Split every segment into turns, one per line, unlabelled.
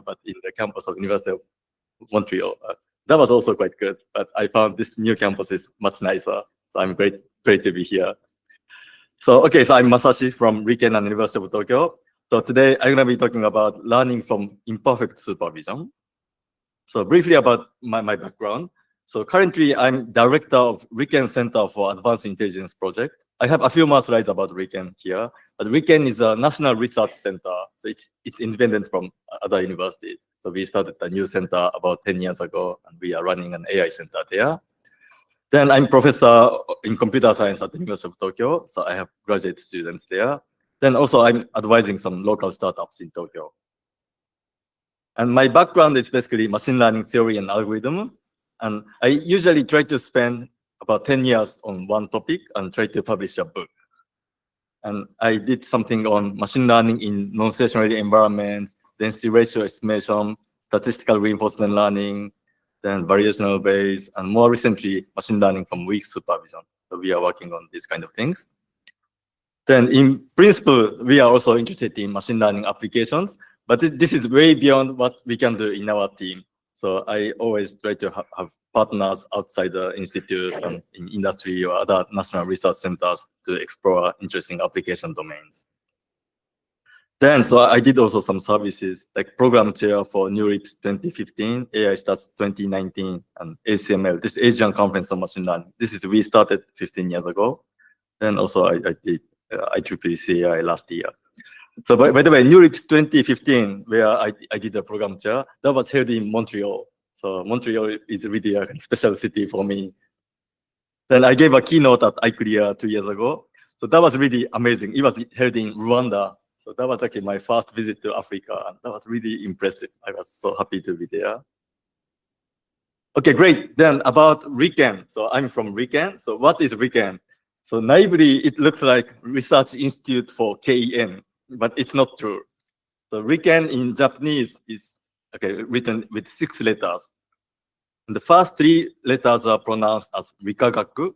but in the campus of University of Montreal. That was also quite good, but I found this new campus is much nicer. So I'm great to be here. So, okay, so I'm Masashi from Riken and University of Tokyo. So today I'm gonna be talking about learning from imperfect supervision. So briefly about my background. So currently I'm director of Riken Center for Advanced Intelligence Project. I have a few more slides about Riken here, but Riken is a national research center. So it's independent from other universities. So we started a new center about 10 years ago, and we are running an AI center there. Then I'm professor in computer science at the University of Tokyo. So I have graduate students there. Then also I'm advising some local startups in Tokyo. And my background is basically machine learning theory and algorithm. And I usually try to spend about 10 years on one topic and try to publish a book. And I did something on machine learning in non-stationary environments, density ratio estimation, statistical reinforcement learning, then variational base, and more recently, machine learning from weak supervision. So we are working on these kind of things. Then in principle, we are also interested in machine learning applications, but this is way beyond what we can do in our team. So I always try to have partners outside the institute and in industry or other national research centers to explore interesting application domains. Then, so I did also some services like program chair for NeurIPS 2015, AI Stats 2019, and ACML, this Asian Conference on Machine Learning. We started 15 years ago. Then also I did IEEE CAI last year. So by the way, NeurIPS 2015, where I did the program chair, that was held in Montreal. So Montreal is really a special city for me. Then I gave a keynote at ICLEAR 2 years ago. So that was really amazing. It was held in Rwanda. So that was actually my first visit to Africa. And that was really impressive. I was so happy to be there. Okay, great. Then about Riken. So I'm from Riken. So what is Riken? So naively, it looks like Research Institute for KEN, but it's not true. So Riken in Japanese is written with 6 letters. And the first 3 letters are pronounced as Rikagaku,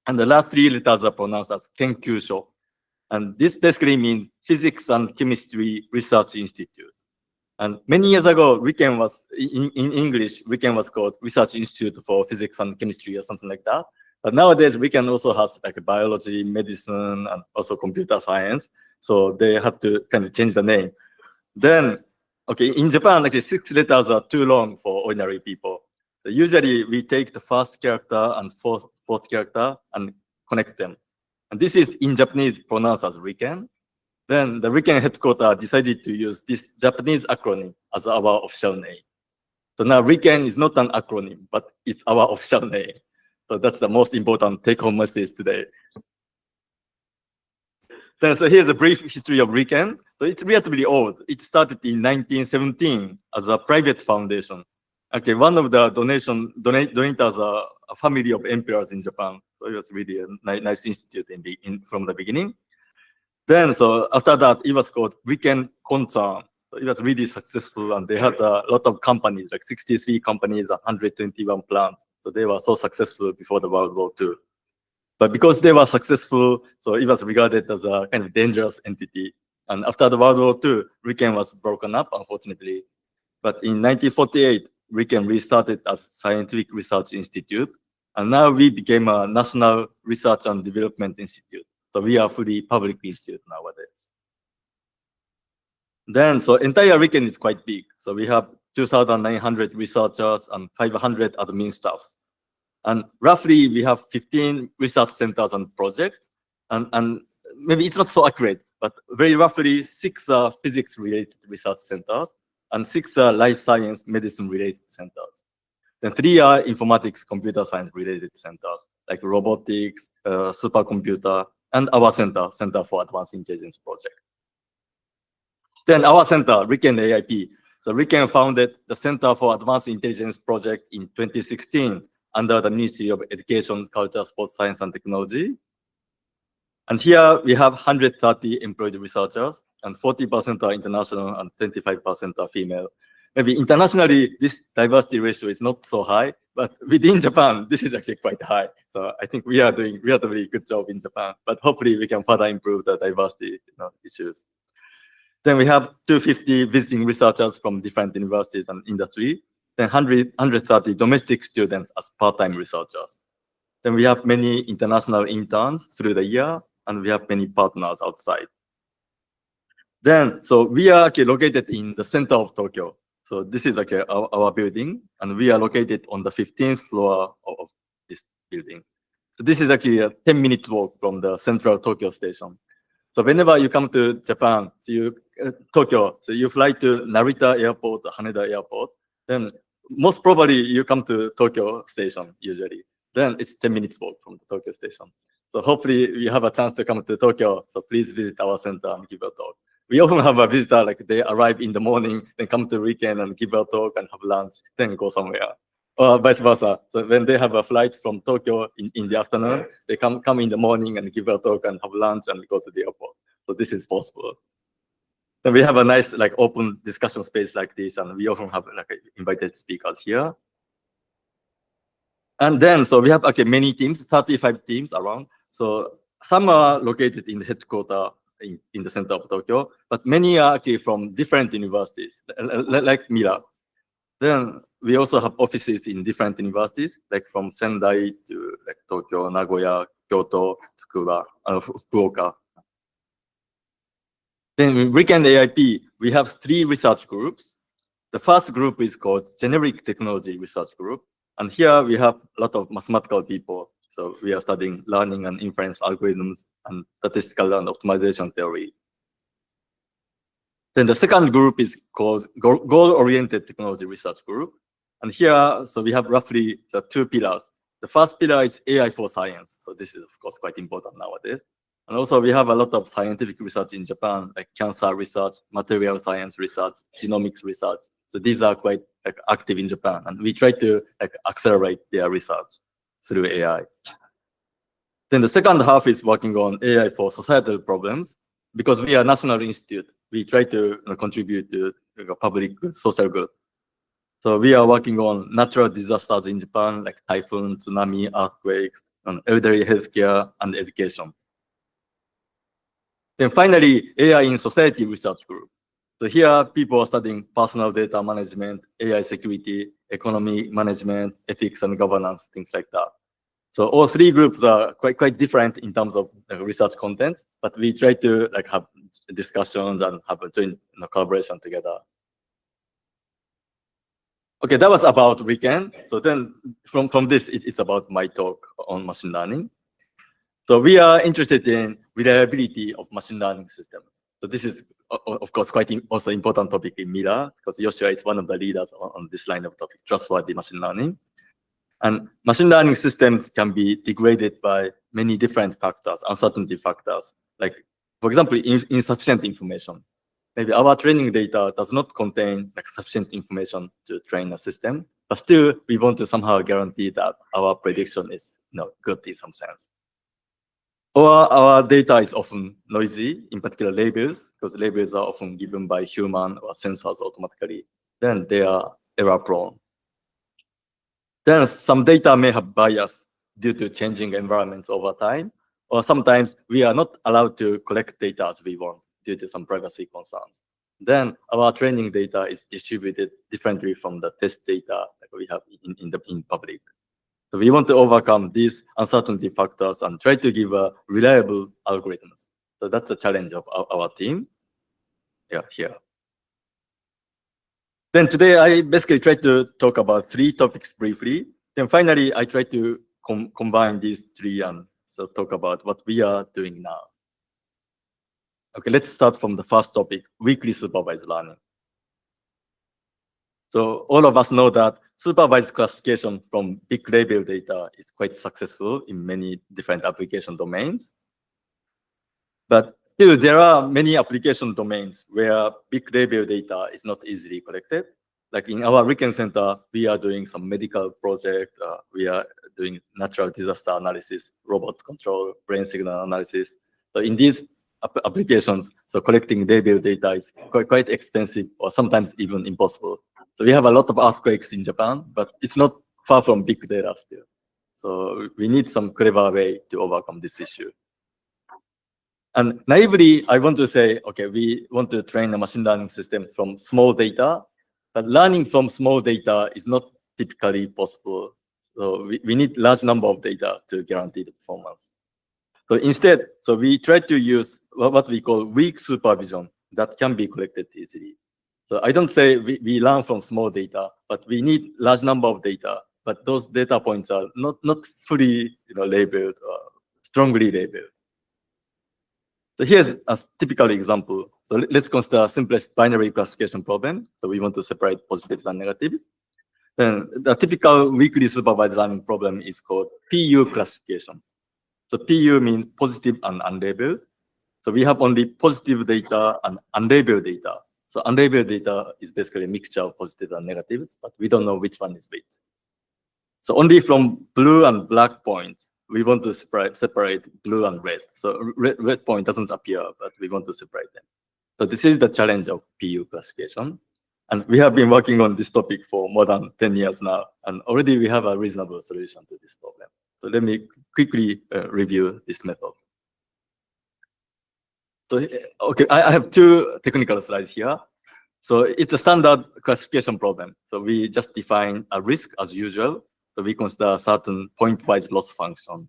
and the last 3 letters are pronounced as Kenkyusho. And this basically means Physics and Chemistry Research Institute. And many years ago, Riken was, in English, Riken was called Research Institute for Physics and Chemistry or something like that. But nowadays, Riken also has like biology, medicine, and also computer science. So they had to kind of change the name. Then, okay, in Japan, actually 6 letters are too long for ordinary people. So usually we take the first character and fourth character and connect them. And this is in Japanese pronounced as Riken. Then the Riken headquarters decided to use this Japanese acronym as our official name. So now Riken is not an acronym, but it's our official name. So that's the most important take-home message today. Then, so here's a brief history of Riken. So it's relatively old. It started in 1917 as a private foundation. Okay, one of the donators are a family of emperors in Japan. So it was really a nice institute from the beginning. Then, so after that, it was called Riken Concern. So it was really successful, and they had a lot of companies, like 63 companies and 121 plants. So they were so successful before the World War II. But because they were successful, so it was regarded as a kind of dangerous entity. And after the World War II, Riken was broken up, unfortunately. But in 1948, Riken restarted as Scientific Research Institute. And now we became a National Research and Development Institute. So we are fully public institute nowadays. Then, so entire Riken is quite big. So we have 2,900 researchers and 500 admin staffs. And roughly we have 15 research centers and projects. And maybe it's not so accurate, but very roughly 6 are physics-related research centers and 6 are life science medicine-related centers. Then 3 are informatics, computer science-related centers, like robotics, supercomputer, and our Center for Advanced Intelligence Project. Then our center, Riken AIP. So Riken founded the Center for Advanced Intelligence Project in 2016 under the Ministry of Education, Culture, Sports, Science, and Technology. And here we have 130 employed researchers, and 40% are international and 25% are female. Maybe internationally, this diversity ratio is not so high, but within Japan, this is actually quite high. So I think we are doing relatively good job in Japan, but hopefully we can further improve the diversity issues. Then we have 250 visiting researchers from different universities and industry. Then 130 domestic students as part-time researchers. Then we have many international interns through the year, and we have many partners outside. Then, so we are located in the center of Tokyo. So this is our building, and we are located on the 15th floor of this building. So this is actually a 10-minute walk from the central Tokyo station. So whenever you come to Japan, so Tokyo, so you fly to Narita Airport, Haneda Airport, then most probably you come to Tokyo station usually. Then it's 10 minutes walk from the Tokyo station. So hopefully you have a chance to come to Tokyo. So please visit our center and give a talk. We often have a visitor, like they arrive in the morning, then come to weekend and give a talk and have lunch, then go somewhere. Or vice versa. So when they have a flight from Tokyo in the afternoon, they come in the morning and give a talk and have lunch and go to the airport. So this is possible. Then we have a nice open discussion space like this, and we often have invited speakers here. And then, so we have many teams, 35 teams around. So some are located in the headquarters in the center of Tokyo, but many are actually from different universities, like Mira. Then we also have offices in different universities, like from Sendai to Tokyo, Nagoya, Kyoto, Fukuoka. Then in Weekend AIP, we have 3 research groups. The first group is called Generic Technology Research Group. And here we have a lot of mathematical people. So we are studying learning and inference algorithms and statistical and optimization theory. Then the second group is called Goal-Oriented Technology Research Group. And here, so we have roughly the 2 pillars. The first pillar is AI for science. So this is, of course, quite important nowadays. And also we have a lot of scientific research in Japan, like cancer research, material science research, genomics research. So these are quite active in Japan. And we try to accelerate their research through AI. Then the second half is working on AI for societal problems. Because we are a national institute, we try to contribute to public good, social good. So we are working on natural disasters in Japan, like typhoon, tsunami, earthquakes, and elderly healthcare and education. Then finally, AI in Society Research Group. So here, people are studying personal data management, AI security, economy management, ethics and governance, things like that. So all 3 groups are quite different in terms of research contents, but we try to have discussions and have a joint collaboration together. Okay, that was about Weekend. So then from this, it's about my talk on machine learning. So we are interested in reliability of machine learning systems. So this is, of course, quite also important topic in Mira, because Yoshua is one of the leaders on this line of topic, trustworthy machine learning. And machine learning systems can be degraded by many different factors, uncertainty factors, like, for example, insufficient information. Maybe our training data does not contain sufficient information to train a system, but still we want to somehow guarantee that our prediction is good in some sense. Or our data is often noisy, in particular labels, because labels are often given by human or sensors automatically. Then they are error prone. Then some data may have bias due to changing environments over time, or sometimes we are not allowed to collect data as we want due to some privacy concerns. Then our training data is distributed differently from the test data that we have in public. So we want to overcome these uncertainty factors and try to give reliable algorithms. So that's the challenge of our team. Yeah, here. Then today I basically try to talk about 3 topics briefly. Then finally I try to combine these 3 and so talk about what we are doing now. Okay, let's start from the first topic, weakly supervised learning. So all of us know that supervised classification from big label data is quite successful in many different application domains. But still, there are many application domains where big label data is not easily collected. Like in our Riken Center, we are doing some medical project. We are doing natural disaster analysis, robot control, brain signal analysis. So in these applications, so collecting label data is quite expensive or sometimes even impossible. So we have a lot of earthquakes in Japan, but it's not far from big data still. So we need some clever way to overcome this issue. And naively, I want to say, okay, we want to train a machine learning system from small data, but learning from small data is not typically possible. So we need large number of data to guarantee the performance. So instead, so we try to use what we call weak supervision that can be collected easily. So I don't say we learn from small data, but we need large number of data, but those data points are not fully labeled or strongly labeled. So here's a typical example. So let's consider simplest binary classification problem. So we want to separate positives and negatives. Then the typical weakly supervised learning problem is called PU classification. So PU means positive and unlabeled. So we have only positive data and unlabeled data. So unlabeled data is basically a mixture of positives and negatives, but we don't know which one is which. So only from blue and black points, we want to separate blue and red. So red point doesn't appear, but we want to separate them. So this is the challenge of PU classification. And we have been working on this topic for more than 10 years now. And already we have a reasonable solution to this problem. So let me quickly review this method. So, okay, I have two technical slides here. So it's a standard classification problem. So we just define a risk as usual. So we consider a certain point-wise loss function.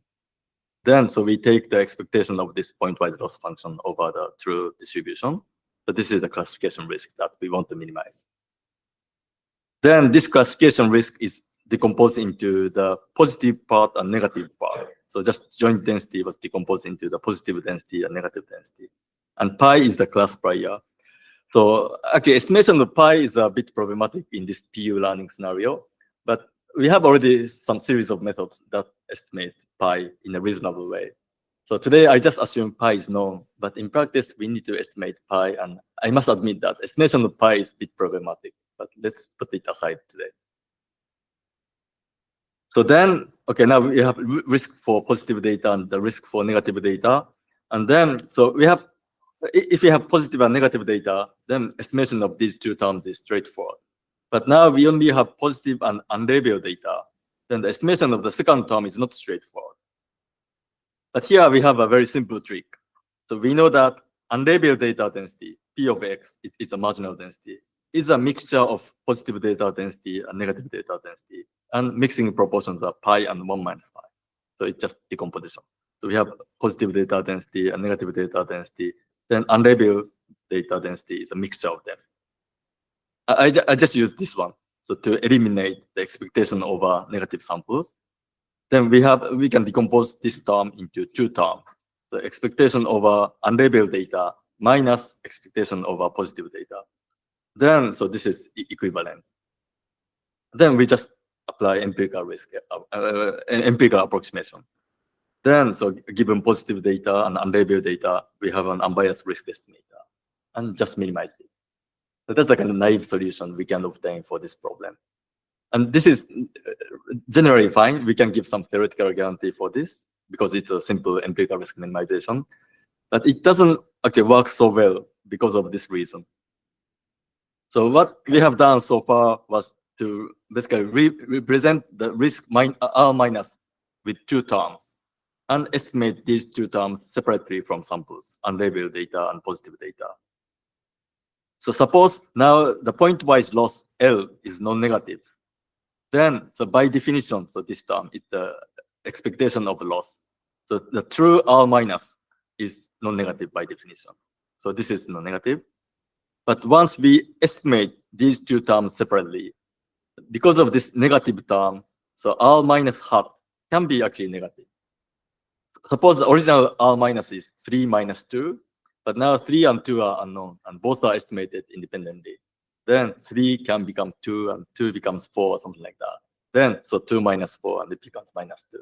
Then, so we take the expectation of this point-wise loss function over the true distribution. So this is the classification risk that we want to minimize. Then this classification risk is decomposed into the positive part and negative part. So just joint density was decomposed into the positive density and negative density. And pi is the classifier. So okay, estimation of pi is a bit problematic in this PU learning scenario, but we have already some series of methods that estimate pi in a reasonable way. So today I just assume pi is known, but in practice we need to estimate pi, and I must admit that estimation of pi is a bit problematic, but let's put it aside today. So then, okay, now we have risk for positive data and the risk for negative data. And then, so we have, if we have positive and negative data, then estimation of these two terms is straightforward. But now we only have positive and unlabeled data, then the estimation of the second term is not straightforward. But here we have a very simple trick. So we know that unlabeled data density, P of X, is a marginal density, is a mixture of positive data density and negative data density. And mixing proportions are pi and 1 minus pi. So it's just decomposition. So we have positive data density and negative data density. Then unlabeled data density is a mixture of them. I just use this one. So to eliminate the expectation over negative samples, then we can decompose this term into two terms. The expectation over unlabeled data minus expectation over positive data. Then, so this is equivalent. Then we just apply empirical risk, empirical approximation. Then, so given positive data and unlabeled data, we have an unbiased risk estimator and just minimize it. So that's a kind of naive solution we can obtain for this problem. And this is generally fine. We can give some theoretical guarantee for this because it's a simple empirical risk minimization. But it doesn't actually work so well because of this reason. So what we have done so far was to basically represent the risk R minus with two terms and estimate these two terms separately from samples, unlabeled data and positive data. So suppose now the point-wise loss L is non-negative. Then, so by definition, so this term is the expectation of loss. So the true R minus is non-negative by definition. So this is non-negative. But once we estimate these two terms separately, because of this negative term, so R minus hat can be actually negative. Suppose the original R minus is 3 minus 2, but now 3 and 2 are unknown, and both are estimated independently. Then 3 can become 2, and 2 becomes 4, or something like that. Then, so 2 minus 4, and it becomes minus 2.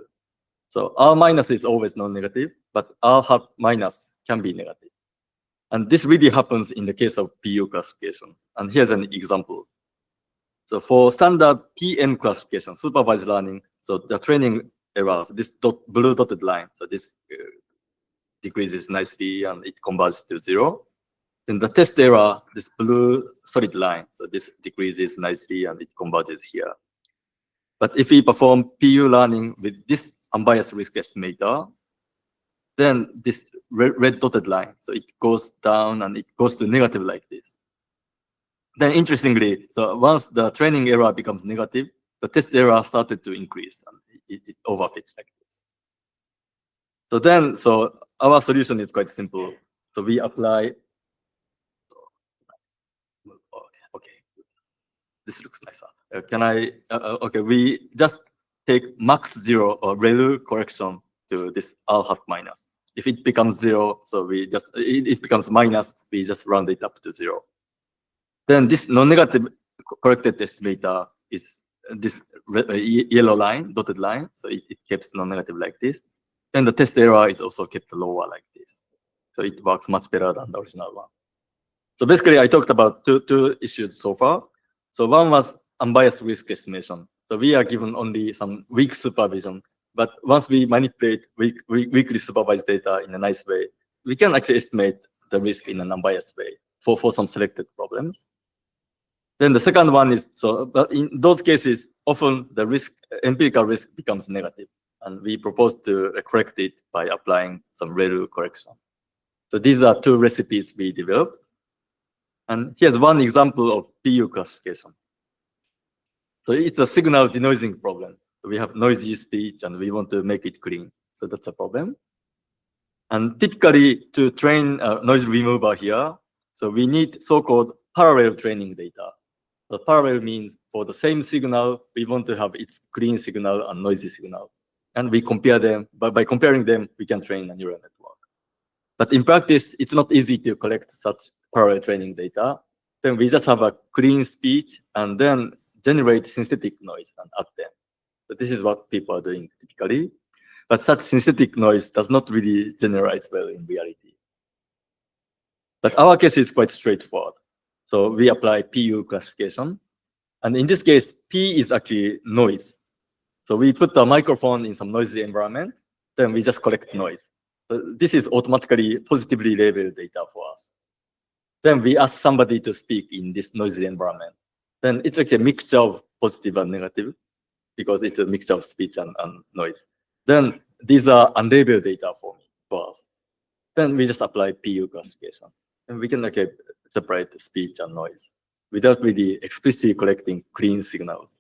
So R minus is always non-negative, but R hat minus can be negative. And this really happens in the case of PU classification. And here's an example. So for standard PN classification, supervised learning, so the training error, so this blue dotted line, so this decreases nicely and it converges to 0. Then the test error, this blue solid line, so this decreases nicely and it converges here. But if we perform PU learning with this unbiased risk estimator, then this red dotted line, so it goes down and it goes to negative like this. Then interestingly, so once the training error becomes negative, the test error started to increase and it overfits like this. So then, so our solution is quite simple. So we apply, okay, this looks nicer. Okay, we just take max 0 or ReLU correction to this R hat minus. If it becomes 0, so we just, it becomes minus, we just round it up to 0. Then this non-negative corrected estimator is this yellow line, dotted line. So it keeps non-negative like this. Then the test error is also kept lower like this. So it works much better than the original one. So basically, I talked about two issues so far. So one was unbiased risk estimation. So we are given only some weak supervision. But once we manipulate weakly supervised data in a nice way, we can actually estimate the risk in an unbiased way for some selected problems. Then the second one is, so but in those cases, often the risk, empirical risk becomes negative. And we propose to correct it by applying some ReLU correction. So these are two recipes we developed. And here's one example of PU classification. So it's a signal denoising problem. We have noisy speech and we want to make it clean. So that's a problem. And typically to train a noise remover here, so we need so-called parallel training data. So parallel means for the same signal, we want to have its clean signal and noisy signal. And we compare them, but by comparing them, we can train a neural network. But in practice, it's not easy to collect such parallel training data. Then we just have a clean speech and then generate synthetic noise and add them. So this is what people are doing typically. But such synthetic noise does not really generalize well in reality. But our case is quite straightforward. So we apply PU classification. And in this case, P is actually noise. So we put a microphone in some noisy environment, then we just collect noise. So this is automatically positively labeled data for us. Then we ask somebody to speak in this noisy environment. Then it's like a mixture of positive and negative because it's a mixture of speech and noise. Then these are unlabeled data for us. Then we just apply PU classification. And we can separate speech and noise without really explicitly collecting clean signals.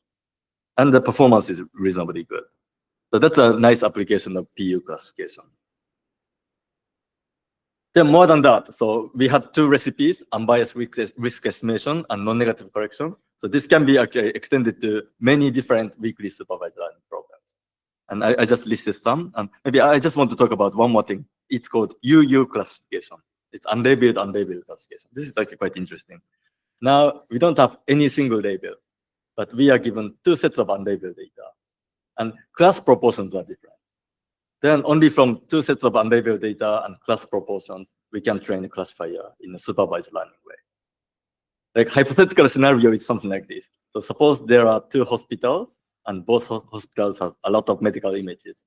And the performance is reasonably good. So that's a nice application of PU classification. Then more than that, so we had two recipes, unbiased risk estimation and non-negative correction. So this can be actually extended to many different weakly supervised learning programs. And I just listed some. And maybe I just want to talk about one more thing. It's called UU classification. It's unlabeled classification. This is actually quite interesting. Now, we don't have any single label, but we are given two sets of unlabeled data. And class proportions are different. Then only from two sets of unlabeled data and class proportions, we can train a classifier in a supervised learning way. Like hypothetical scenario is something like this. So suppose there are two hospitals and both hospitals have a lot of medical images,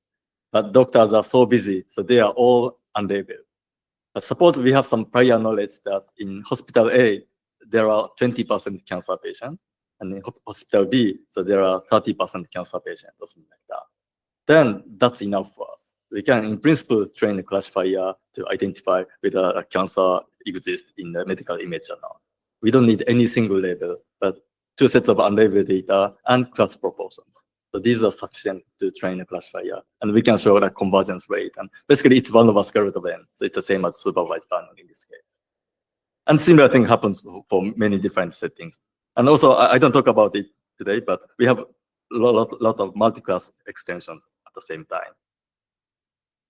but doctors are so busy, so they are all unlabeled. But suppose we have some prior knowledge that in hospital A, there are 20% cancer patients, and in hospital B, so there are 30% cancer patients or something like that. Then that's enough for us. We can, in principle, train a classifier to identify whether a cancer exists in the medical image or not. We don't need any single label, but two sets of unlabeled data and class proportions. So these are sufficient to train a classifier. And we can show the convergence rate. And basically, it's 1 over square root of n. So it's the same as supervised learning in this case. And similar thing happens for many different settings. And also, I don't talk about it today, but we have a lot of multi-class extensions at the same time.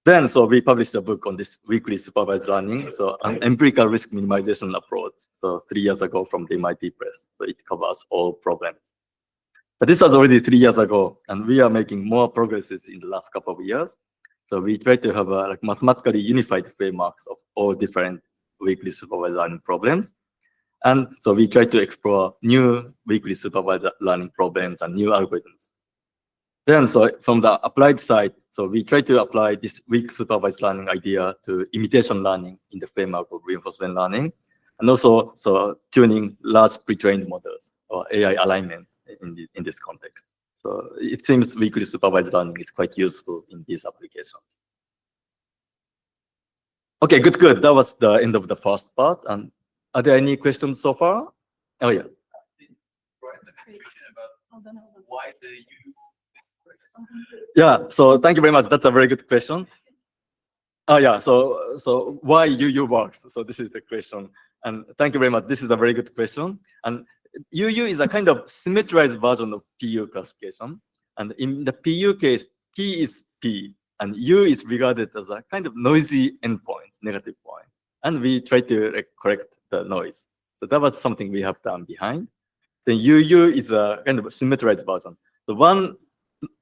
Then, so we published a book on this weakly supervised learning, so an empirical risk minimization approach. So 3 years ago from the MIT Press. So it covers all problems. But this was already 3 years ago, and we are making more progresses in the last couple of years. So we try to have mathematically unified frameworks of all different weakly supervised learning problems. And so we try to explore new weakly supervised learning problems and new algorithms. Then, so from the applied side, so we try to apply this weak supervised learning idea to imitation learning in the framework of reinforcement learning, and also so tuning large pre-trained models or AI alignment in this context. So it seems weakly supervised learning is quite useful in these applications. Okay, good. That was the end of the first part. And are there any questions so far? Oh yeah.
Why the you?
Yeah. So thank you very much. That's a very good question. Oh yeah. So why UU works? So this is the question. And thank you very much. This is a very good question. And UU is a kind of symmetrized version of PU classification. And in the PU case, T is P, and U is regarded as a kind of noisy endpoint, negative point. And we try to correct the noise. So that was something we have done behind. Then UU is a kind of symmetrized version. So one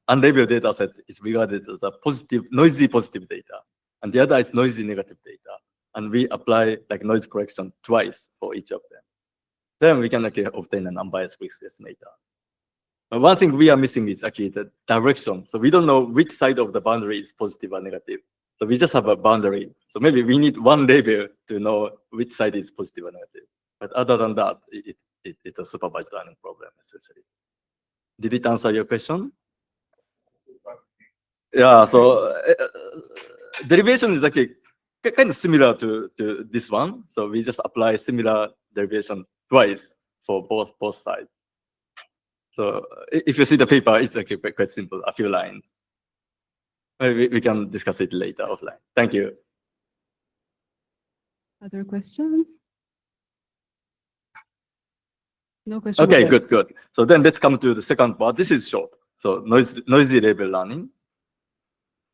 unlabeled data set is regarded as a positive, noisy positive data, and the other is noisy negative data. And we apply like noise correction twice for each of them. Then we can actually obtain an unbiased risk estimator. But one thing we are missing is actually the direction. So we don't know which side of the boundary is positive or negative. So we just have a boundary. So maybe we need one label to know which side is positive or negative. But other than that, it's a supervised learning problem, essentially. Did it answer your question? Yeah, so derivation is actually kind of similar to this one. So we just apply similar derivation twice for both sides. So if you see the paper, it's actually quite simple, a few lines. We can discuss it later offline. Thank you.
Other questions? No questions.
Okay, good. So then let's come to the second part. This is short. So noisy label learning.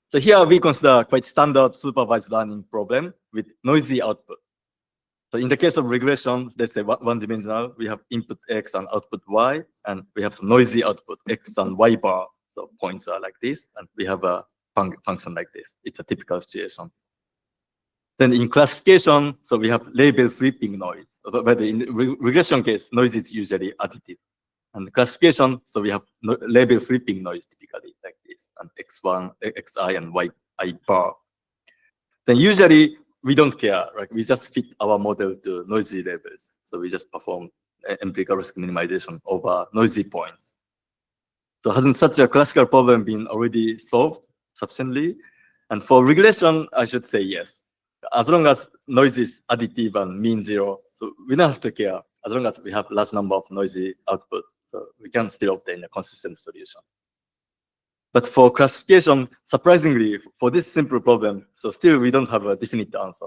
So here we consider quite standard supervised learning problem with noisy output. So in the case of regression, let's say one-dimensional, we have input X and output Y, and we have some noisy output X and Y bar. So points are like this, and we have a function like this. It's a typical situation. Then in classification, so we have label flipping noise. But in the regression case, noise is usually additive. And classification, so we have label flipping noise typically like this, and X1, Xi, and Yi bar. Then usually we don't care, right? We just fit our model to noisy labels. So we just perform empirical risk minimization over noisy points. So hasn't such a classical problem been already solved sufficiently? And for regression, I should say yes. As long as noise is additive and mean zero, so we don't have to care as long as we have large number of noisy output. So we can still obtain a consistent solution. But for classification, surprisingly, for this simple problem, so still we don't have a definite answer.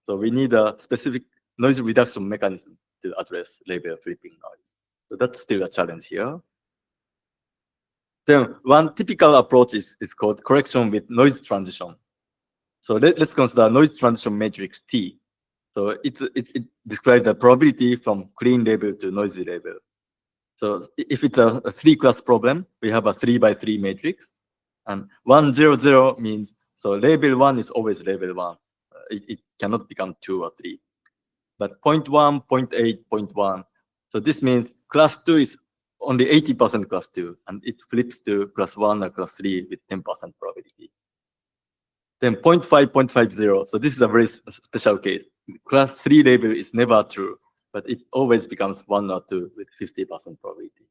So we need a specific noise reduction mechanism to address label flipping noise. So that's still a challenge here. Then one typical approach is called correction with noise transition. So let's consider noise transition matrix T. So it describes the probability from clean label to noisy label. So if it's a 3-class problem, we have a 3x3 matrix. And 1, 0, 0 means, so label 1 is always label 1. It cannot become 2 or 3. But 0.1, 0.8, 0.1. So this means class 2 is only 80% class 2, and it flips to class 1 or class 3 with 10% probability. Then 0.5, 0.50. So this is a very special case. Class 3 label is never true, but it always becomes 1 or 2 with 50% probability.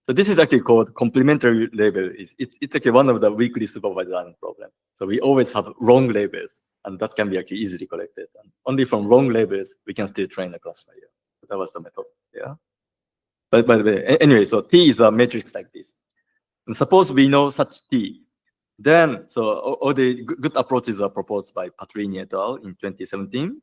So this is actually called complementary label. It's actually one of the weakly supervised learning problems. So we always have wrong labels, and that can be actually easily corrected. And only from wrong labels, we can still train a classifier. So that was the method, yeah. But by the way, anyway, so T is a matrix like this. And suppose we know such T, then, so all the good approaches are proposed by Patrini et al. In 2017.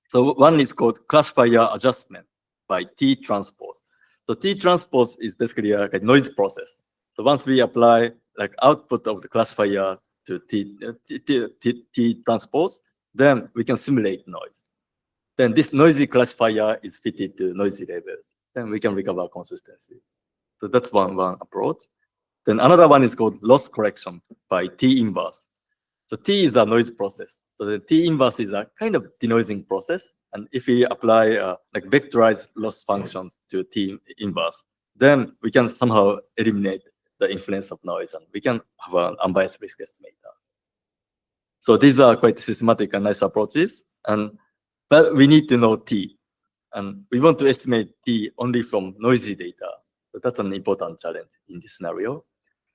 So one is called classifier adjustment by T transpose. So T transpose is basically a noise process. So once we apply like output of the classifier to T transpose, then we can simulate noise. Then this noisy classifier is fitted to noisy labels. Then we can recover consistency. So that's one approach. Then another one is called loss correction by T inverse. So T is a noise process. So the T inverse is a kind of denoising process. And if we apply like vectorized loss functions to T inverse, then we can somehow eliminate the influence of noise, and we can have an unbiased risk estimator. So these are quite systematic and nice approaches. But we need to know T. And we want to estimate T only from noisy data. So that's an important challenge in this scenario.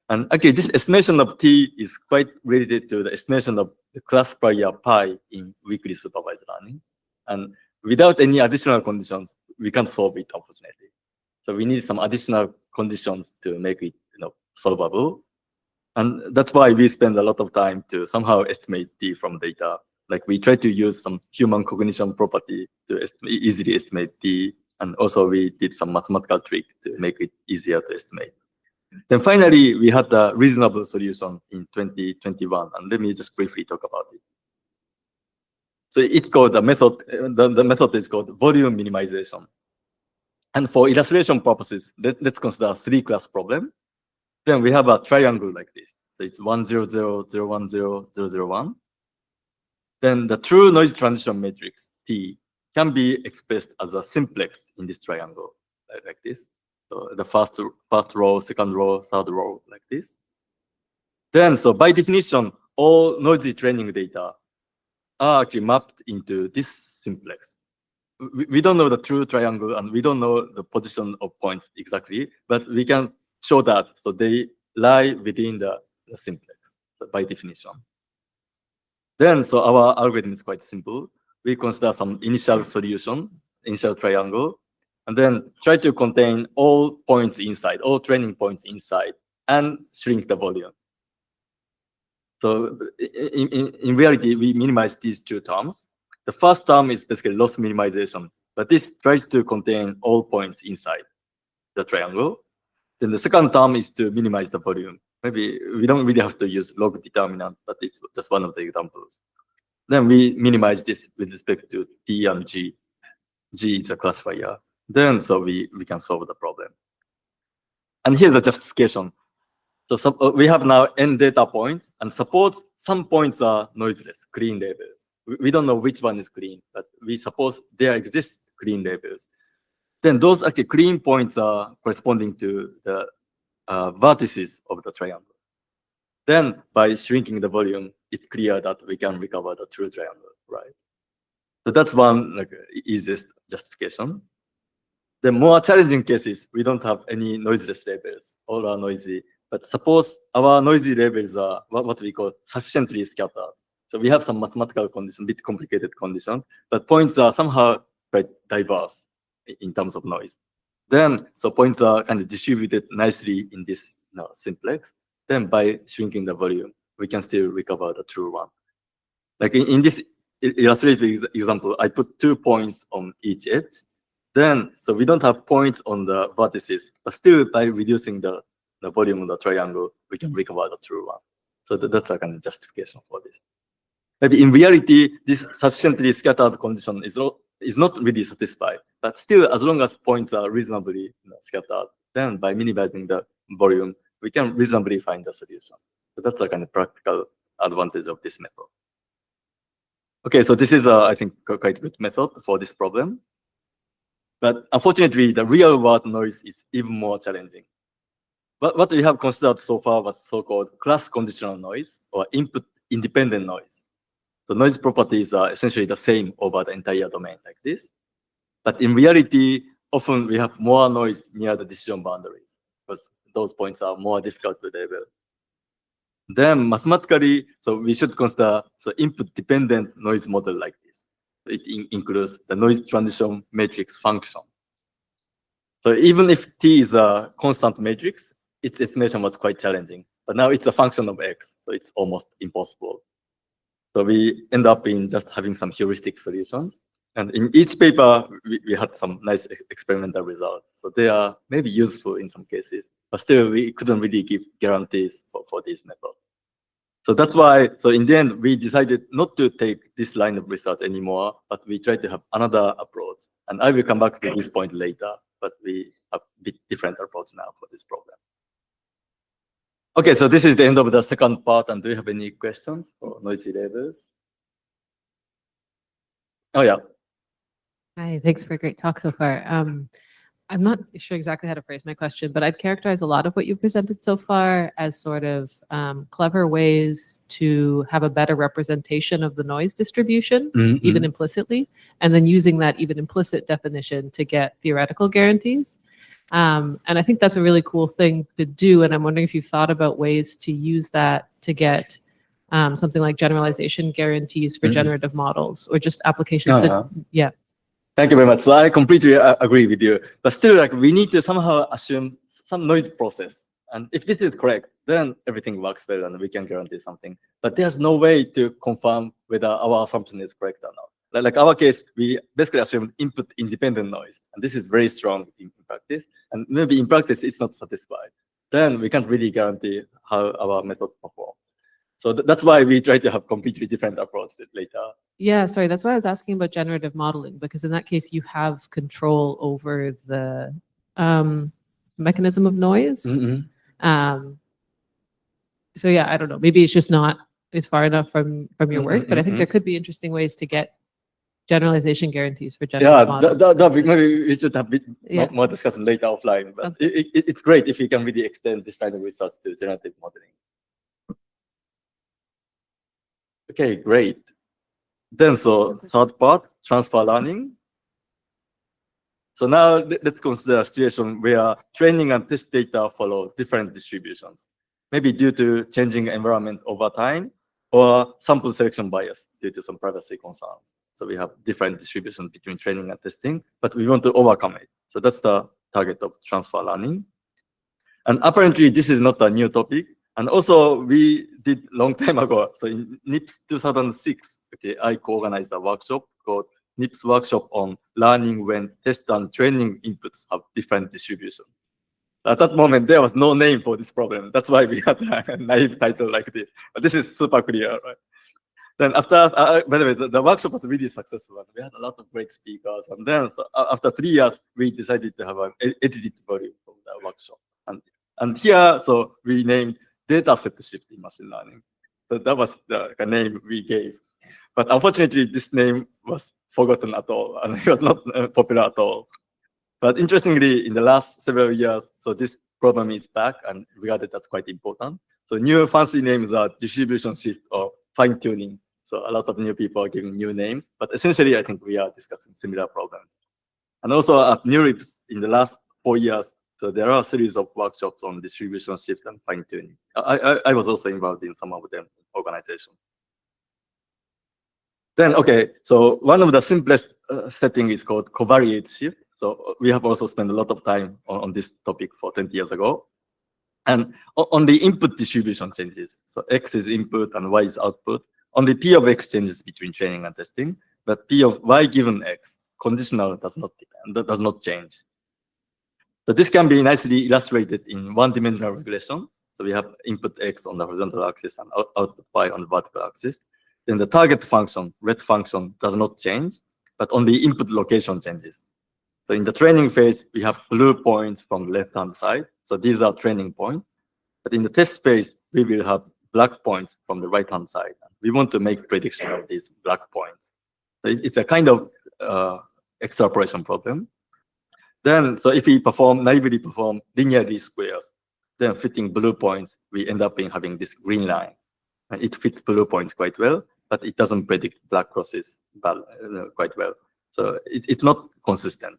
And actually, this estimation of T is quite related to the estimation of the classifier pi in weakly supervised learning. And without any additional conditions, we can't solve it, unfortunately. So we need some additional conditions to make it solvable. And that's why we spend a lot of time to somehow estimate t from data. Like we try to use some human cognition property to easily estimate t. And also we did some mathematical trick to make it easier to estimate. Then finally, we had a reasonable solution in 2021. And let me just briefly talk about it. So it's called the method, the method is called volume minimization. And for illustration purposes, let's consider a 3-class problem. Then we have a triangle like this. So it's 1, 0, 0, 0, 1, 0, 0, 0, 1. Then the true noise transition matrix, T, can be expressed as a simplex in this triangle, like this. So the first row, second row, third row, like this. Then, so by definition, all noisy training data are actually mapped into this simplex. We don't know the true triangle and we don't know the position of points exactly, but we can show that. So they lie within the simplex, so by definition. Then, so our algorithm is quite simple. We consider some initial solution, initial triangle, and then try to contain all points inside, all training points inside, and shrink the volume. So in reality, we minimize these 2 terms. The first term is basically loss minimization, but this tries to contain all points inside the triangle. Then the second term is to minimize the volume. Maybe we don't really have to use log determinant, but it's just one of the examples. Then we minimize this with respect to T and G. G is a classifier. Then so we can solve the problem. And here's the justification. So we have now n data points, and suppose some points are noiseless, clean labels. We don't know which one is clean, but we suppose there exist clean labels. Then those actually clean points are corresponding to the vertices of the triangle. Then by shrinking the volume, it's clear that we can recover the true triangle, right? So that's one easiest justification. The more challenging cases, we don't have any noiseless labels, all are noisy. But suppose our noisy labels are what we call sufficiently scattered. So we have some mathematical conditions, bit complicated conditions, but points are somehow quite diverse in terms of noise. Then, so points are kind of distributed nicely in this simplex. Then by shrinking the volume, we can still recover the true one. Like in this illustrative example, I put 2 points on each edge. Then, so we don't have points on the vertices, but still by reducing the volume of the triangle, we can recover the true one. So that's a kind of justification for this. Maybe in reality, this sufficiently scattered condition is not really satisfied, but still, as long as points are reasonably scattered, then by minimizing the volume, we can reasonably find the solution. So that's a kind of practical advantage of this method. Okay, so this is, I think, quite good method for this problem. But unfortunately, the real-world noise is even more challenging. What we have considered so far was so-called class-conditional noise, or input-independent noise. The noise properties are essentially the same over the entire domain like this. But in reality, often we have more noise near the decision boundaries, because those points are more difficult to label. Then mathematically, so we should consider the input-dependent noise model like this. It includes the noise transition matrix function. So even if T is a constant matrix, its estimation was quite challenging. But now it's a function of X, so it's almost impossible. So we end up in just having some heuristic solutions. And in each paper, we had some nice experimental results. So they are maybe useful in some cases, but still we couldn't really give guarantees for these methods. So that's why, so in the end, we decided not to take this line of research anymore, but we tried to have another approach. And I will come back to this point later, but we have a bit different approach now for this problem. Okay, so this is the end of the second part. And do you have any questions for noisy labels? Oh, yeah.
Hi, thanks for a great talk so far. I'm not sure exactly how to phrase my question, but I'd characterize a lot of what you've presented so far as sort of clever ways to have a better representation of the noise distribution, even implicitly, and then using that even implicit definition to get theoretical guarantees. And I think that's a really cool thing to do. And I'm wondering if you've thought about ways to use that to get something like generalization guarantees for
Mhm.
generative models, or just applications.
Uh-huh.
Yeah.
Thank you very much. So I completely agree with you. But still, like, we need to somehow assume some noise process. And if this is correct, then everything works well and we can guarantee something. But there's no way to confirm whether our assumption is correct or not. Like our case, we basically assume input independent noise. And this is very strong in practice. And maybe in practice, it's not satisfied. Then we can't really guarantee how our method performs. So that's why we try to have completely different approach later.
Yeah, sorry, that's why I was asking about generative modeling, because in that case, you have control over the mechanism of noise. So yeah, I don't know. Maybe it's just not it's far enough from your work, but I think there could be interesting ways to get generalization guarantees for generative
Yeah,
models.
maybe we should have a bit
Yeah.
more discussion later offline. But
Sounds
it's great if you can really extend this kind of research to generative modeling. Okay, great. Then, so third part, transfer learning. So now let's consider a situation where training and test data follow different distributions, maybe due to changing environment over time or sample selection bias due to some privacy concerns. So we have different distributions between training and testing, but we want to overcome it. So that's the target of transfer learning. And apparently this is not a new topic. And also we did long time ago. So in NIPS 2006, okay, I co-organized a workshop called NIPS workshop on learning when test and training inputs have different distribution. At that moment, there was no name for this problem. That's why we had a naive title like this. But this is super clear, right? Then after, by the way, the workshop was really successful. We had a lot of great speakers. And then so after 3 years, we decided to have an edited volume from the workshop. And here, so we named data set shift in machine learning. So that was the name we gave. But unfortunately, this name was forgotten at all, and it was not popular at all. But interestingly, in the last several years, so this problem is back and regarded as quite important. So new fancy names are distribution shift or fine tuning. So a lot of new people are giving new names, but essentially, I think we are discussing similar problems. And also at NeurIPS in the last 4 years, so there are a series of workshops on distribution shift and fine tuning. I was also involved in some of them organizations. Then, okay, so one of the simplest setting is called covariate shift. So we have also spent a lot of time on this topic for 20 years ago. And on the input distribution changes. So X is input and Y is output. Only P of X changes between training and testing, but P of Y given X, conditional does not change. So this can be nicely illustrated in one-dimensional regression. So we have input X on the horizontal axis and output Y on the vertical axis. Then the target function, red function, does not change, but only input location changes. So in the training phase, we have blue points from the left-hand side. So these are training points. But in the test phase, we will have black points from the right-hand side. We want to make prediction of these black points. So it's a kind of extrapolation problem. Then, so if we naively perform linear least squares, then fitting blue points, we end up in having this green line. And it fits blue points quite well, but it doesn't predict black crosses quite well. So it's not consistent.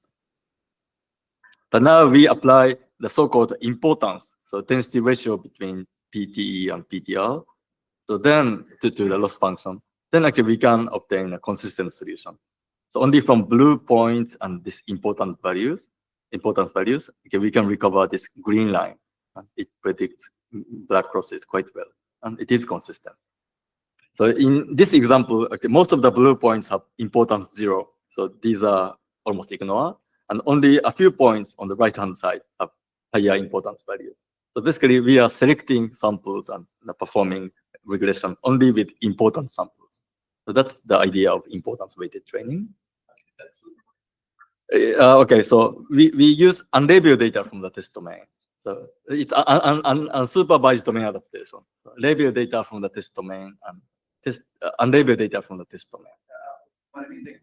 But now we apply the so-called importance, so density ratio between PTE and PTR. So then to the loss function, then actually we can obtain a consistent solution. So only from blue points and these importance values, okay, we can recover this green line. And it predicts black crosses quite well, and it is consistent. So in this example, okay, most of the blue points have importance 0. So these are almost ignored. And only a few points on the right-hand side have higher importance values. So basically, we are selecting samples and performing regression only with importance samples. So that's the idea of importance-weighted training. Okay, so we use unlabeled data from the test domain. So it's unsupervised domain adaptation. So labeled data from the test domain and unlabeled data from the test domain.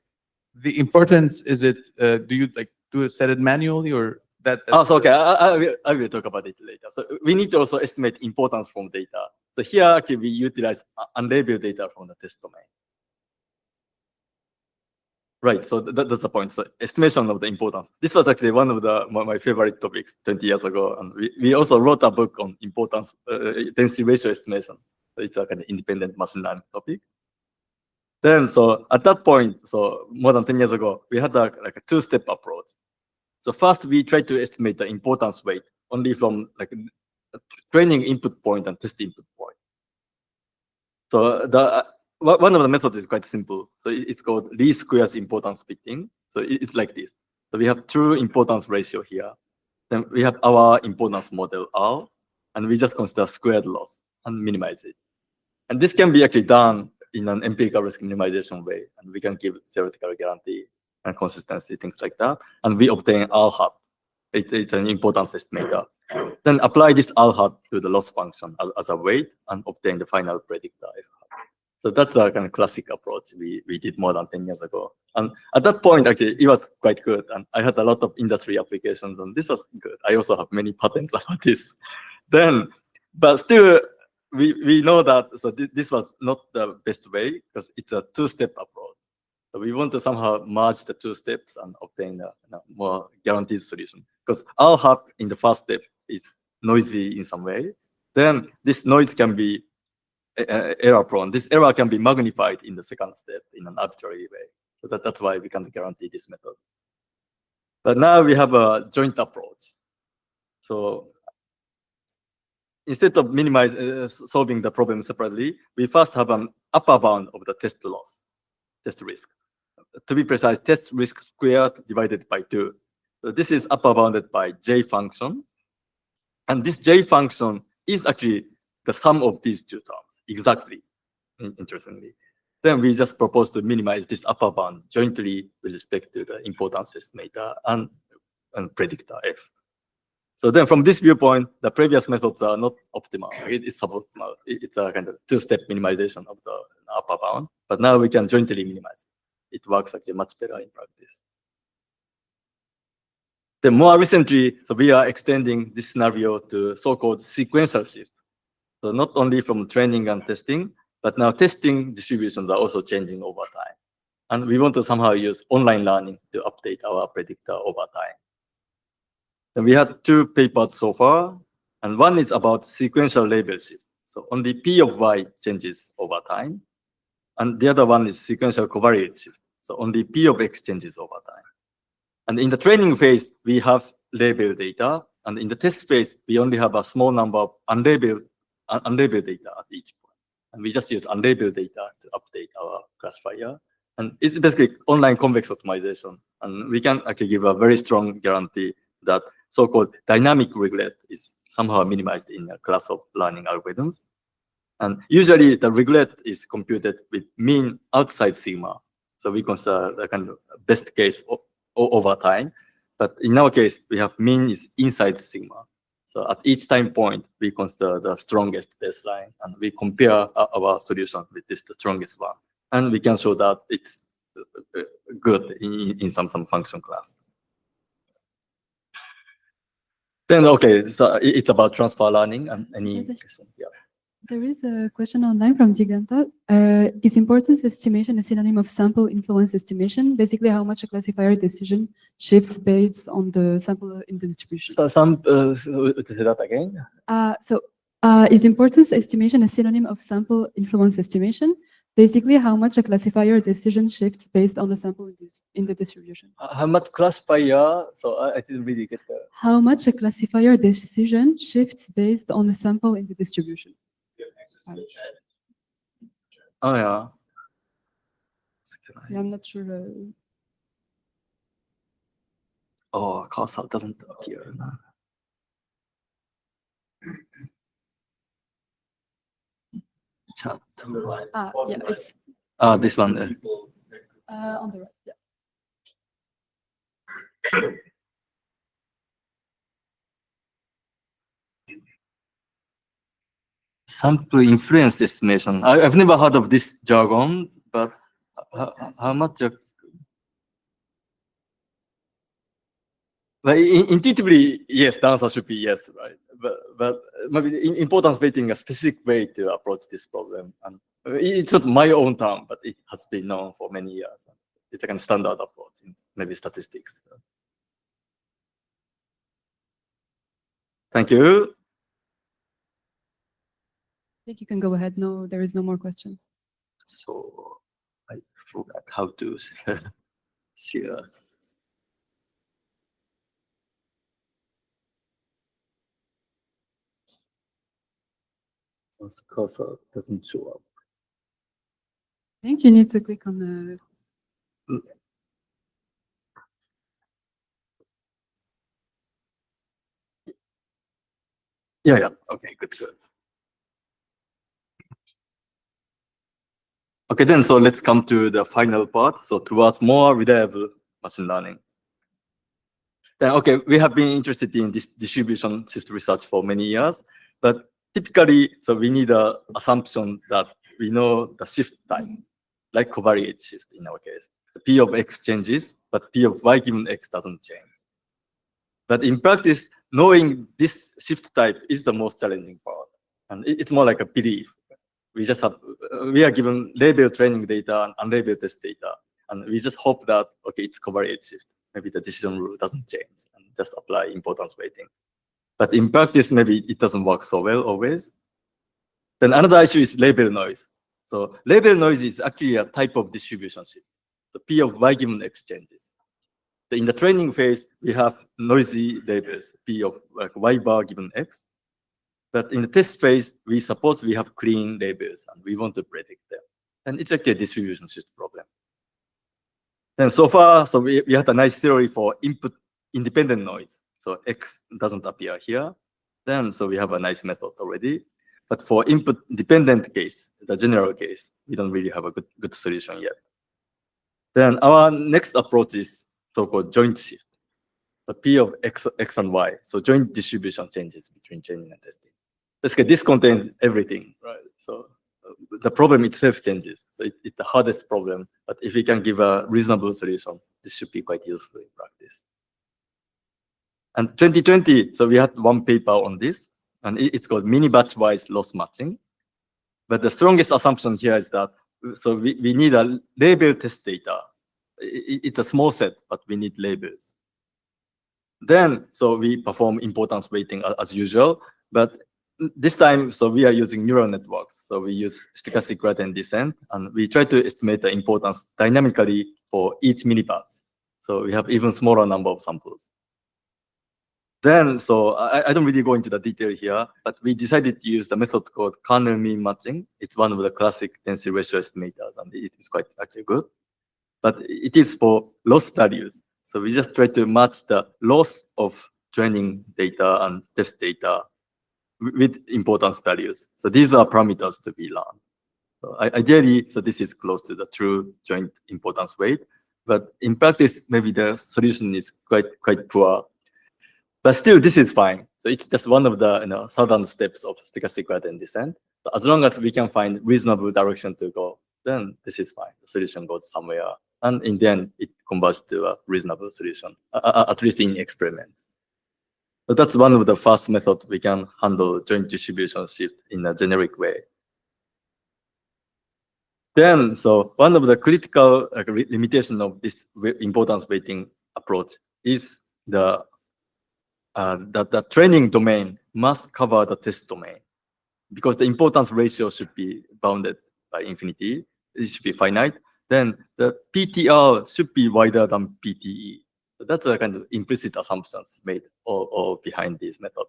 The importance, is it, do you like set it manually or that?
So okay, I will talk about it later. So we need to also estimate importance from data. So here actually we utilize unlabeled data from the test domain. Right, so that's the point. So estimation of the importance. This was actually one of my favorite topics 20 years ago. And we also wrote a book on importance, density ratio estimation. So it's a kind of independent machine learning topic. Then, so at that point, so more than 10 years ago, we had like a two-step approach. So first, we tried to estimate the importance weight only from like training input point and test input point. So one of the methods is quite simple. So it's called least squares importance fitting. So it's like this. So we have true importance ratio here. Then we have our importance model R, and we just consider squared loss and minimize it. And this can be actually done in an empirical risk minimization way, and we can give theoretical guarantee and consistency, things like that. And we obtain R hat. It's an importance estimator. Then apply this R hat to the loss function as a weight and obtain the final predictor F hat. So that's a kind of classic approach we did more than 10 years ago. And at that point, actually, it was quite good. And I had a lot of industry applications, and this was good. I also have many patents about this. Then, but still, we know that so this was not the best way because it's a two-step approach. So we want to somehow merge the two steps and obtain a more guaranteed solution. Because our hat in the first step is noisy in some way. Then this noise can be error prone. This error can be magnified in the second step in an arbitrary way. So that's why we can't guarantee this method. But now we have a joint approach. So instead of solving the problem separately, we first have an upper bound of the test loss, test risk. To be precise, test risk squared divided by 2. So this is upper bounded by J function. And this J function is actually the sum of these two terms, exactly, interestingly. Then we just propose to minimize this upper bound jointly with respect to the importance estimator and predictor F. So then from this viewpoint, the previous methods are not optimal. It's suboptimal. It's a kind of two-step minimization of the upper bound. But now we can jointly minimize it. It works actually much better in practice. Then more recently, so we are extending this scenario to so-called sequential shift. So not only from training and testing, but now testing distributions are also changing over time. And we want to somehow use online learning to update our predictor over time. And we had 2 papers so far, and one is about sequential label shift. So only P of Y changes over time. And the other one is sequential covariate shift. So only P of X changes over time. And in the training phase, we have label data. And in the test phase, we only have a small number of unlabeled data at each point. And we just use unlabeled data to update our classifier. And it's basically online convex optimization. And we can actually give a very strong guarantee that so-called dynamic regret is somehow minimized in a class of learning algorithms. And usually the regret is computed with mean outside sigma. So we consider the kind of best case over time. But in our case, we have mean is inside sigma. So at each time point, we consider the strongest baseline, and we compare our solution with the strongest one. And we can show that it's good in some function class. Then, okay, so it's about transfer learning and any questions? Yeah.
There is a question online from Ziganta. Is importance estimation a synonym of sample influence estimation? Basically, how much a classifier decision shifts based on the sample in the distribution?
So say that again.
Is importance estimation a synonym of sample influence estimation? Basically, how much a classifier decision shifts based on the sample in the distribution?
How much classifier? So I didn't really get that.
How much a classifier decision shifts based on the sample in the distribution?
Oh, yeah.
Yeah, I'm not sure.
Oh, cursor doesn't appear now. Chat.
Yeah, it's
This one.
on the right. Yeah.
Sample influence estimation. I've never heard of this jargon, but how much? But intuitively, yes, the answer should be yes, right? But maybe the importance weighting a specific way to approach this problem. And it's not my own term, but it has been known for many years. It's a kind of standard approach in maybe statistics. Thank you.
think you can go ahead. No, there is no more questions.
So I forgot how to share. This cursor doesn't show up.
I think you need to click on the.
Yeah. Okay, good. Okay, then so let's come to the final part. So towards more reliable machine learning. Then, okay, we have been interested in this distribution shift research for many years, but typically, so we need an assumption that we know the shift time, like covariate shift in our case. The P of X changes, but P of Y given X doesn't change. But in practice, knowing this shift type is the most challenging part. And it's more like a belief. We are given label training data and unlabeled test data. And we just hope that, okay, it's covariate shift. Maybe the decision rule doesn't change and just apply importance weighting. But in practice, maybe it doesn't work so well always. Then another issue is label noise. So label noise is actually a type of distribution shift. The P of Y given X changes. So in the training phase, we have noisy labels, P of like Y bar given X. But in the test phase, we suppose we have clean labels and we want to predict them. And it's actually a distribution shift problem. Then so far, so we had a nice theory for input independent noise. So X doesn't appear here. Then so we have a nice method already. But for input dependent case, the general case, we don't really have a good solution yet. Then our next approach is so-called joint shift. The P of X and Y. So joint distribution changes between training and testing. Basically, this contains everything, right? So the problem itself changes. So it's the hardest problem. But if we can give a reasonable solution, this should be quite useful in practice. And 2020, so we had one paper on this, and it's called mini batch-wise loss matching. But the strongest assumption here is that, so we need a label test data. It's a small set, but we need labels. Then, so we perform importance weighting as usual, but this time, so we are using neural networks. So we use stochastic gradient descent, and we try to estimate the importance dynamically for each mini batch. So we have even smaller number of samples. Then, so I don't really go into the detail here, but we decided to use the method called kernel mean matching. It's one of the classic density ratio estimators, and it is quite actually good. But it is for loss values. So we just try to match the loss of training data and test data with importance values. So these are parameters to be learned. So ideally, so this is close to the true joint importance weight. But in practice, maybe the solution is quite poor. But still, this is fine. So it's just one of the southern steps of stochastic gradient descent. So as long as we can find reasonable direction to go, then this is fine. The solution goes somewhere. And in the end, it converges to a reasonable solution, at least in experiments. So that's one of the first methods we can handle joint distribution shift in a generic way. Then, so one of the critical limitation of this importance weighting approach is the training domain must cover the test domain, because the importance ratio should be bounded by infinity. It should be finite. Then the PTR should be wider than PTE. So that's a kind of implicit assumptions made all behind this method.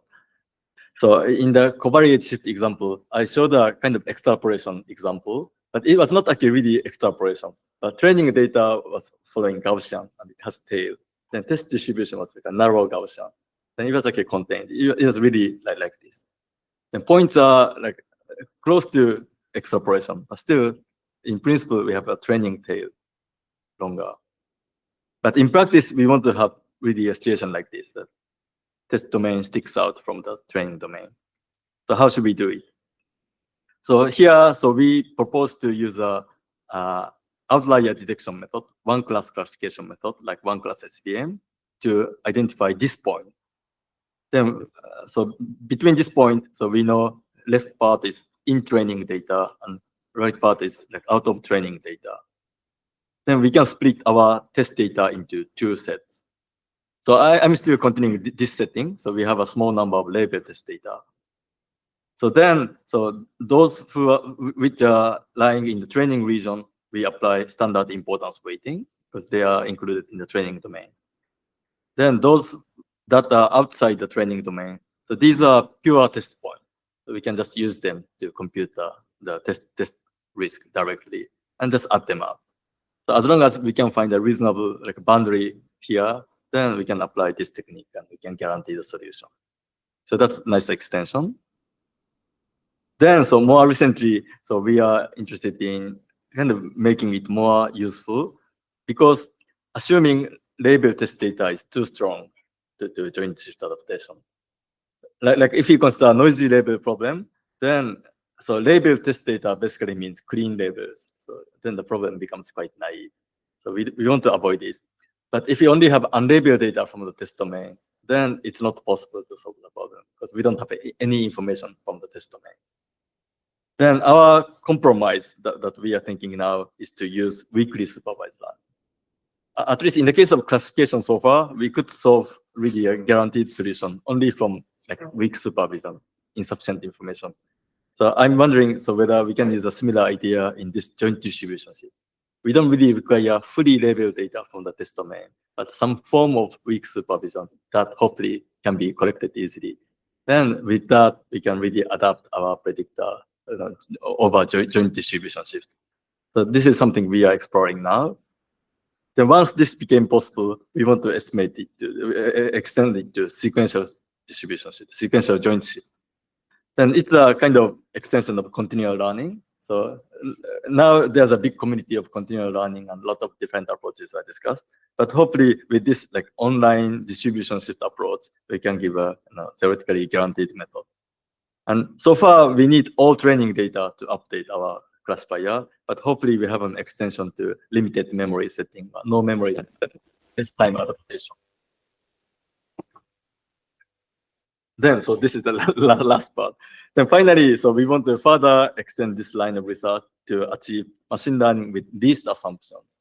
So in the covariate shift example, I showed a kind of extrapolation example, but it was not actually really extrapolation. Training data was following Gaussian, and it has tail. Then test distribution was like a narrow Gaussian. Then it was actually contained. It was really like this. Then points are like close to extrapolation, but still, in principle, we have a training tail longer. But in practice, we want to have really a situation like this, that test domain sticks out from the training domain. So how should we do it? So here, so we propose to use a outlier detection method, one class classification method, like one class SVM, to identify this point. Then, so between this point, so we know left part is in training data and right part is like out of training data. Then we can split our test data into two sets. So I'm still continuing this setting. So we have a small number of label test data. So then, so those who are, which are lying in the training region, we apply standard importance weighting because they are included in the training domain. Then those that are outside the training domain, so these are pure test points. So we can just use them to compute the test risk directly and just add them up. So as long as we can find a reasonable like boundary here, then we can apply this technique and we can guarantee the solution. So that's a nice extension. Then, so more recently, so we are interested in kind of making it more useful because assuming label test data is too strong to do joint shift adaptation. Like if you consider noisy label problem, then so label test data basically means clean labels. So then the problem becomes quite naive. So we want to avoid it. But if you only have unlabeled data from the test domain, then it's not possible to solve the problem because we don't have any information from the test domain. Then our compromise that we are thinking now is to use weakly supervised learning. At least in the case of classification so far, we could solve really a guaranteed solution only from like weak supervision, insufficient information. So I'm wondering whether we can use a similar idea in this joint distribution shift. We don't really require fully labeled data from the test domain, but some form of weak supervision that hopefully can be collected easily. Then with that, we can really adapt our predictor over joint distribution shift. So this is something we are exploring now. Then once this became possible, we want to estimate it, to extend it to sequential distribution shift, sequential joint shift. Then it's a kind of extension of continual learning. So now there's a big community of continual learning and a lot of different approaches are discussed. But hopefully with this like online distribution shift approach, we can give a theoretically guaranteed method. And so far we need all training data to update our classifier, but hopefully we have an extension to limited memory setting, no memory this time adaptation. Then, so this is the last part. Then finally, so we want to further extend this line of research to achieve machine learning with least assumptions.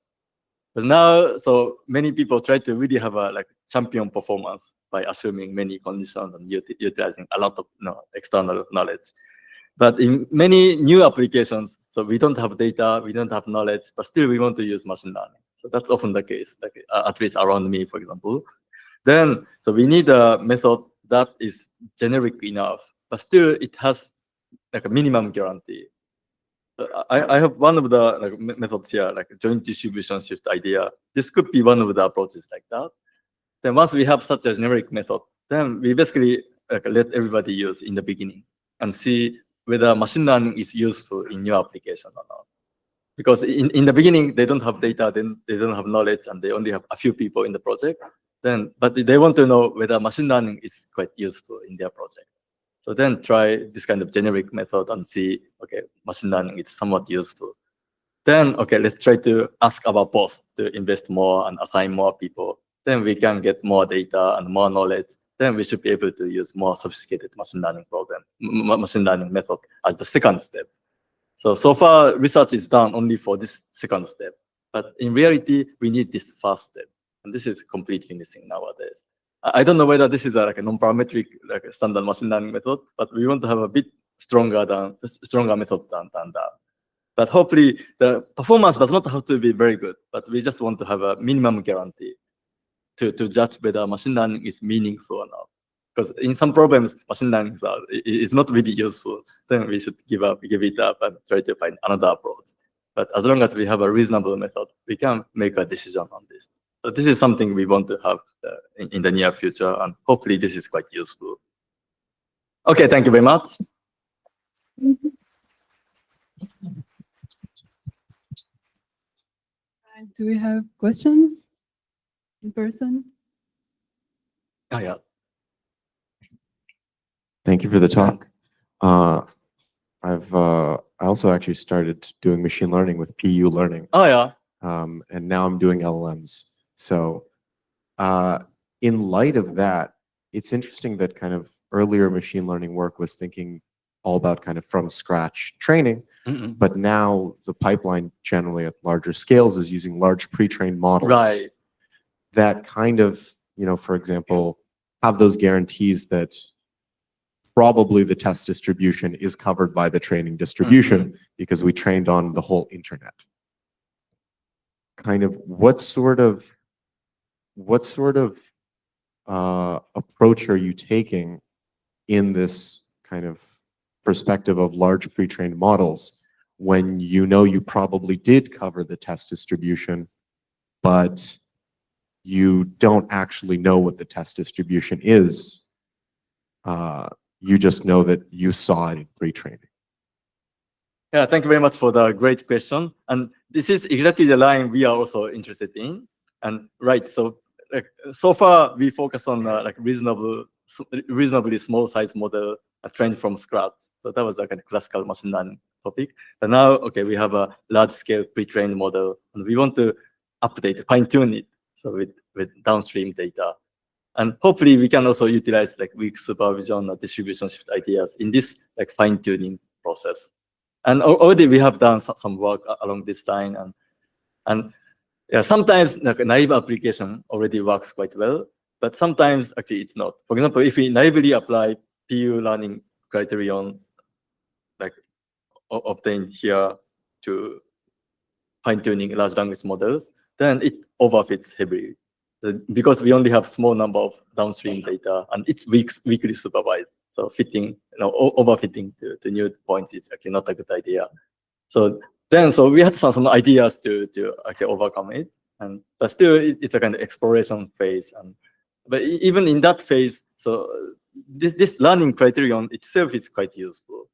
But now, so many people try to really have a like champion performance by assuming many conditions and utilizing a lot of external knowledge. But in many new applications, so we don't have data, we don't have knowledge, but still we want to use machine learning. So that's often the case, like at least around me, for example. Then, so we need a method that is generic enough, but still it has like a minimum guarantee. I have one of the like methods here, like joint distribution shift idea. This could be one of the approaches like that. Then once we have such a generic method, then we basically like, let everybody use in the beginning and see whether machine learning is useful in your application or not. Because in the beginning, they don't have data, then they don't have knowledge, and they only have a few people in the project. Then, but they want to know whether machine learning is quite useful in their project. So then try this kind of generic method and see, okay, machine learning is somewhat useful. Then, okay, let's try to ask our boss to invest more and assign more people. Then we can get more data and more knowledge. Then we should be able to use more sophisticated machine learning machine learning method as the second step. So far, research is done only for this second step. But in reality, we need this first step. And this is completely missing nowadays. I don't know whether this is like a non-parametric like a standard machine learning method, but we want to have a bit stronger method than that. But hopefully, the performance does not have to be very good, but we just want to have a minimum guarantee to judge whether machine learning is meaningful or not. Because in some problems, machine learning is not really useful. Then we should give it up and try to find another approach. But as long as we have a reasonable method, we can make a decision on this. So this is something we want to have in the near future, and hopefully this is quite useful. Okay, thank you very much.
Do we have questions in person?
Oh, yeah.
Thank you for the talk. I also actually started doing machine learning with PU learning.
Oh, yeah.
And now I'm doing LLMs. So in light of that, it's interesting that kind of earlier machine learning work was thinking all about kind of from scratch training, but now the pipeline generally at larger scales is using large pre-trained models.
Right.
That kind of, for example, have those guarantees that probably the test distribution is covered by the training distribution because we trained on the whole internet. Kind of what sort of approach are you taking in this kind of perspective of large pre-trained models when you know you probably did cover the test distribution, but you don't actually know what the test distribution is? You just know that you saw it in pre-training.
Yeah, thank you very much for the great question. And this is exactly the line we are also interested in. And right, so so far we focus on like reasonably small size model trained from scratch. So that was like a classical machine learning topic. But now, okay, we have a large scale pre-trained model, and we want to update, fine tune it. So with downstream data. And hopefully we can also utilize like weak supervision or distribution shift ideas in this like fine tuning process. And already we have done some work along this line, and yeah, sometimes like a naive application already works quite well, but sometimes actually it's not. For example, if we naively apply PU learning criterion like obtained here to fine tuning large language models, then it overfits heavily because we only have small number of downstream data and it's weakly supervised. So fitting, overfitting to new points is actually not a good idea. So we had some ideas to actually overcome it, but still it's a kind of exploration phase. But even in that phase, so this learning criterion itself is quite useful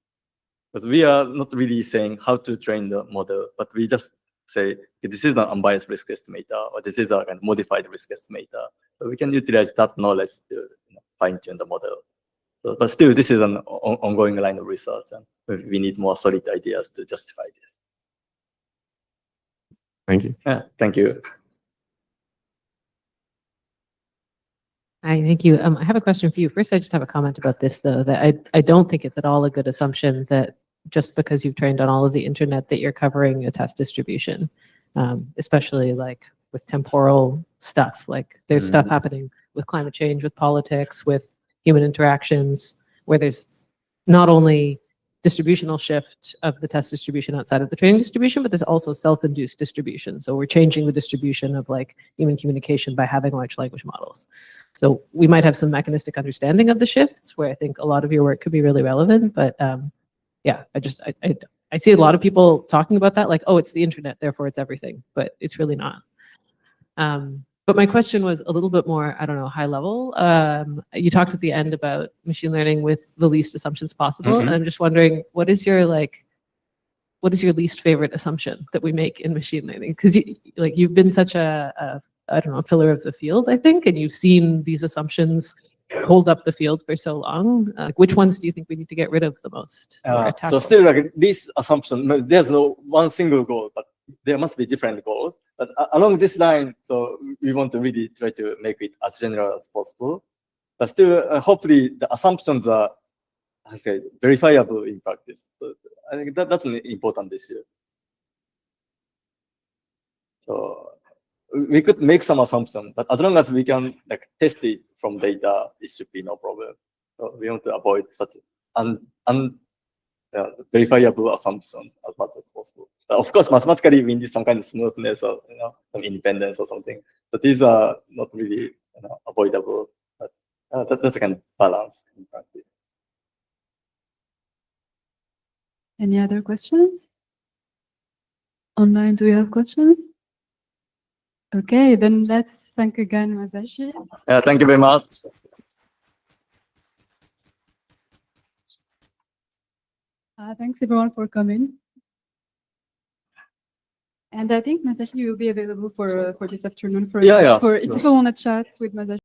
because we are not really saying how to train the model, but we just say, okay, this is an unbiased risk estimator, or this is a kind of modified risk estimator. So we can utilize that knowledge to fine tune the model. So, but still, this is an ongoing line of research, and we need more solid ideas to justify this.
Thank you.
Yeah, thank you.
Hi, thank you. I have a question for you. First, I just have a comment about this, though, that I don't think it's at all a good assumption that just because you've trained on all of the internet that you're covering a test distribution, especially like with temporal stuff. Like there's stuff happening with climate change, with politics, with human interactions, where there's not only distributional shift of the test distribution outside of the training distribution, but there's also self-induced distribution. So we're changing the distribution of like human communication by having large language models. So we might have some mechanistic understanding of the shifts where I think a lot of your work could be really relevant, but yeah, I see a lot of people talking about that, like, oh, it's the internet, therefore it's everything, but it's really not. But my question was a little bit more, I don't know, high level. You talked at the end about machine learning with the least assumptions possible. And I'm just wondering, what is your least favorite assumption that we make in machine learning? Because you've been such a I don't know, a pillar of the field, I think, and you've seen these assumptions hold up the field for so long. Which ones do you think we need to get rid of the most?
So still, like this assumption, there's no one single goal, but there must be different goals. But along this line, so we want to really try to make it as general as possible. But still, hopefully, the assumptions are, I say, verifiable in practice. So I think that's an important issue. So we could make some assumption, but as long as we can like test it from data, it should be no problem. So we want to avoid such verifiable assumptions as much as possible. But of course, mathematically, we need some kind of smoothness or some independence or something. But these are not really avoidable. But that's a kind of balance in practice.
Any other questions? Online, do we have questions? Okay, then let's thank again Masashi.
Thank you very much.
Thanks everyone for coming. And I think Masashi will be available for this afternoon for
Yeah.
if people want to chat with Masashi.